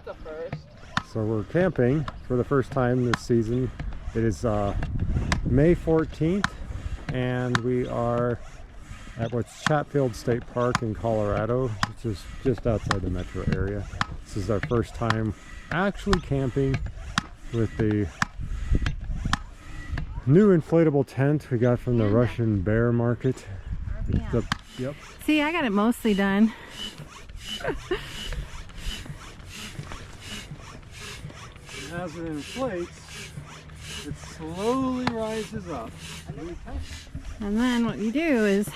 That's a first. So we're camping for the first time this season. It is May 14th, and we are at what's Chatfield State Park in Colorado, which is just outside the metro area. This is our first time actually camping with the new inflatable tent we got from the Russian bear market. Yep. See, I got it mostly done. As it inflates, it slowly rises up. And then what you do is,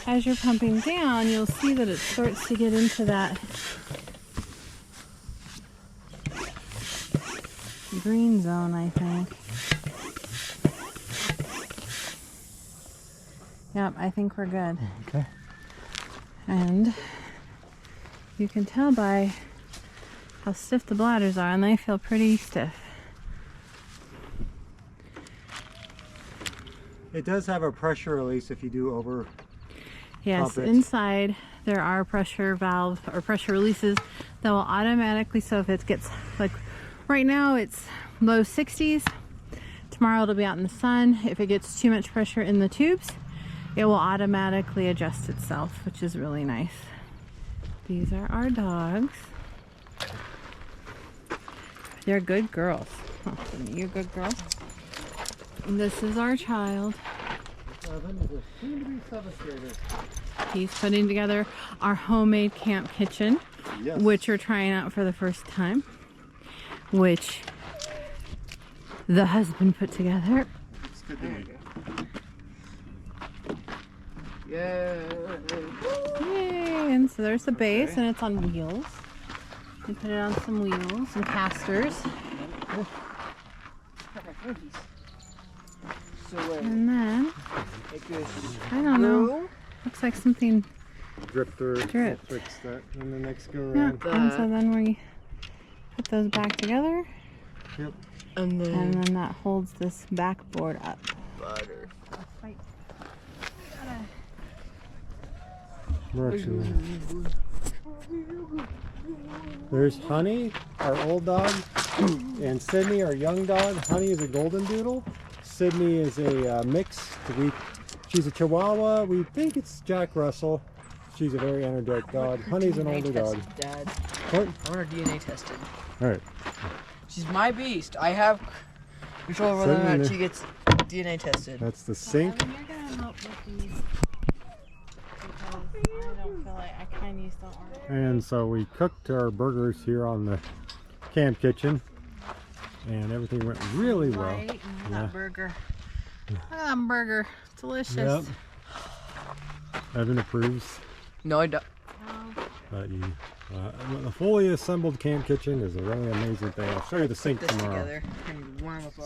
as you're pumping down, you'll see that it starts to get into that green zone, I think. Yep, I think we're good. Okay. And you can tell by how stiff the bladders are, and they feel pretty stiff. It does have a pressure release if you do over. Yes, inside there are pressure valves or pressure releases that will automatically, so if it gets, like right now it's low 60s, tomorrow it'll be out in the sun. If it gets too much pressure in the tubes, it will automatically adjust itself, which is really nice. These are our dogs. They're good girls. Oh, you a good girl? And this is our child. He's putting together our homemade camp kitchen, yes, which we're trying out for the first time, which the husband put together. It's good to meet you. Yay! And so there's the base, and it's on wheels. We put it on some wheels and casters. And then, I don't know, looks like something dripped. We'll fix that in the next go around. Yep. And so then we put those back together. Yep. And then that holds this backboard up. Butter. There's Honey, our old dog, and Sydney, our young dog. Honey is a golden doodle. Sydney is a mix. She's a Chihuahua. We think it's Jack Russell. She's a very energetic dog. Honey's an older dog. Dad. What? I want her DNA tested. All right. She's my beast. I have control over whether or not she gets DNA tested. That's the sink. You're gonna help with these because I don't feel like I kind of don't work. And so we cooked our burgers here on the camp kitchen, and everything went really well. Right, that burger. Look at that burger. Delicious. Yep. Evan approves. No, I don't. But a fully assembled camp kitchen is a really amazing thing. I'll show you the sink tomorrow.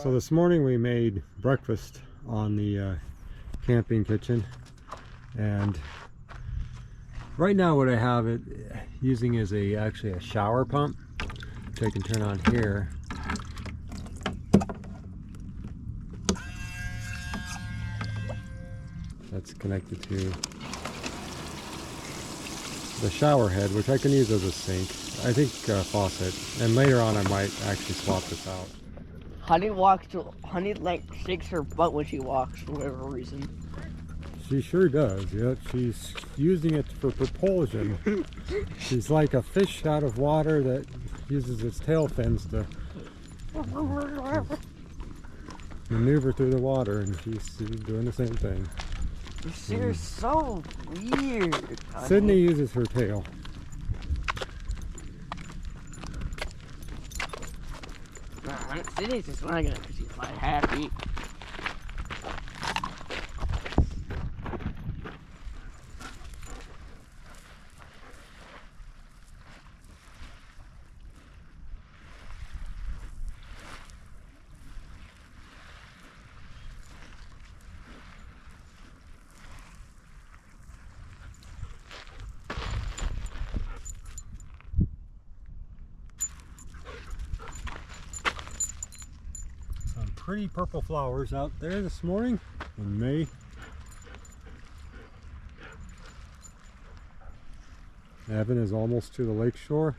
So this morning we made breakfast on the camping kitchen, and right now what I have it using is actually a shower pump, which I can turn on here. That's connected to the shower head, which I can use as a sink. I think faucet, and later on I might actually swap this out. Honey like shakes her butt when she walks for whatever reason. She sure does. Yeah, she's using it for propulsion. She's like a fish out of water that uses its tail fins to maneuver through the water, and she's doing the same thing. You're so weird. Honey. Sydney uses her tail. Sydney's just wagging it because she's like happy. Pretty purple flowers out there this morning in May. Evan is almost to the lake shore.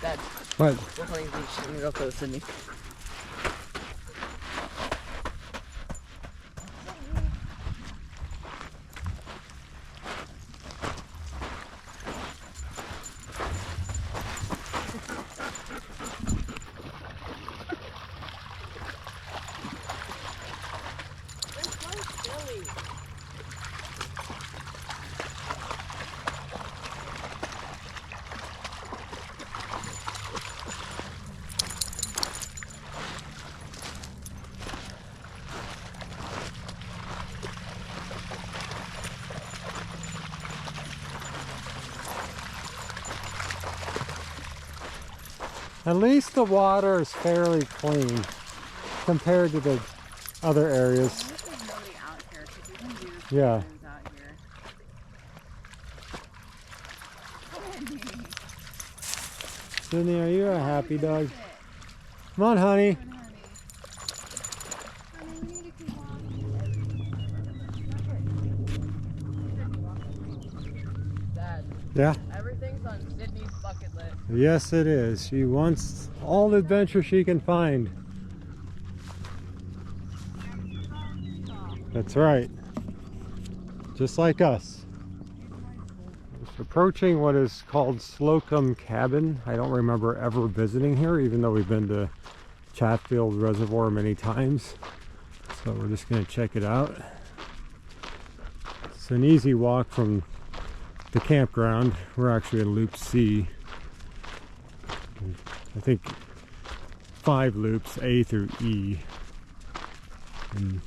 Dad. What? We're hunting beach. I'm gonna go play with Sydney. At least the water is fairly clean compared to the other areas. Yeah. Sydney, are you a happy dog? Come on, honey. Dad. Yeah. Everything's on Sydney's bucket list. Yes, it is. She wants all the adventure she can find. That's right. Just like us. It's approaching what is called Slocum Cabin. I don't remember ever visiting here, even though we've been to Chatfield Reservoir many times. So we're just going to check it out. It's an easy walk from the campground. We're actually in Loop C. I think 5 loops, A through E. And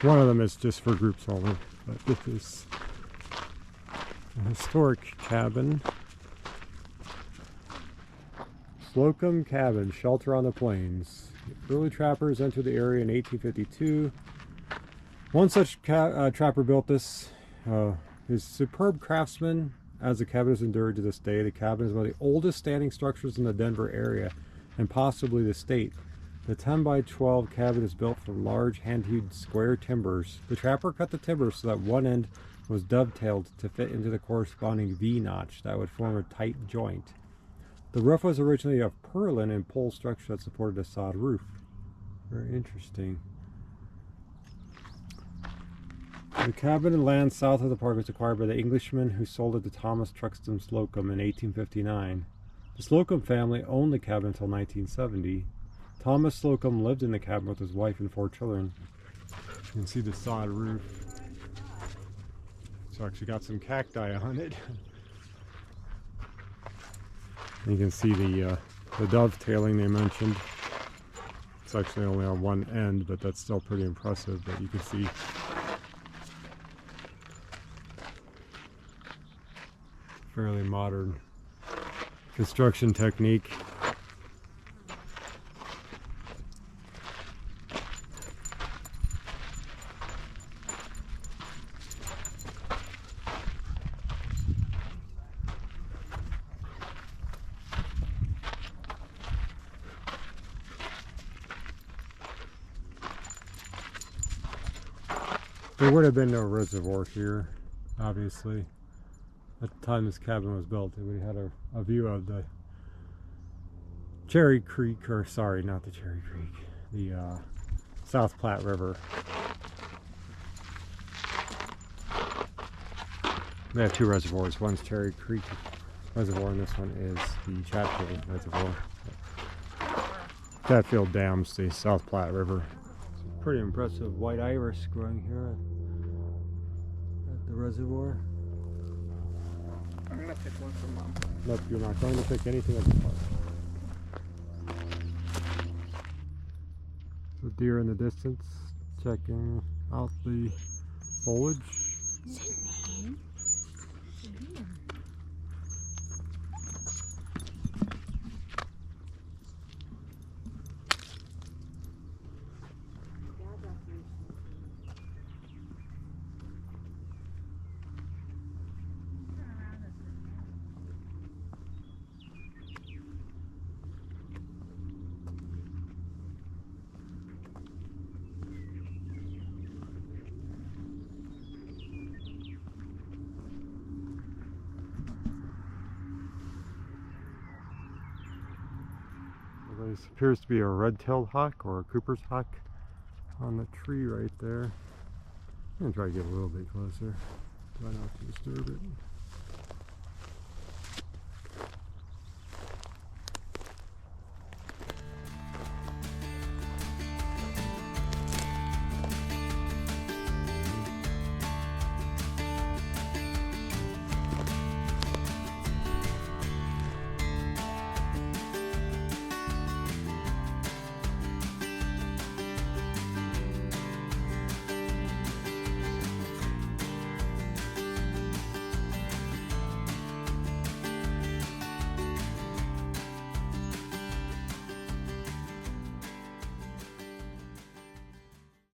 one of them is just for groups only. But this is a historic cabin. Slocum Cabin, shelter on the plains. Early trappers entered the area in 1852. One such trapper built this. His superb craftsman, as the cabin has endured to this day. The cabin is one of the oldest standing structures in the Denver area and possibly the state. The 10 by 12 cabin is built from large hand-hewed square timbers. The trapper cut the timbers so that one end was dovetailed to fit into the corresponding V-notch that would form a tight joint. The roof was originally of purlin and pole structure that supported a sod roof. Very interesting. The cabin and land south of the park was acquired by the Englishman who sold it to Thomas Truxton Slocum in 1859. The Slocum family owned the cabin until 1970. Thomas Slocum lived in the cabin with his wife and 4 children. You can see the sod roof. It's actually got some cacti on it. You can see the dovetailing they mentioned. It's actually only on one end, but that's still pretty impressive that you can see. Fairly modern construction technique. There would have been no reservoir here, obviously. At the time this cabin was built, we had a view of the Cherry Creek, or sorry, not the Cherry Creek, the South Platte River. They have 2 reservoirs. One's Cherry Creek Reservoir, and this one is the Chatfield Reservoir. Chatfield dams the South Platte River. It's a pretty impressive white iris growing here at the reservoir. I'm gonna pick one for Mom. Nope, you're not going to pick anything at the park. The deer in the distance, checking out the foliage. Sydney. This appears to be a red-tailed hawk or a Cooper's hawk on the tree right there. I'm going to try to get a little bit closer. Try not to disturb it.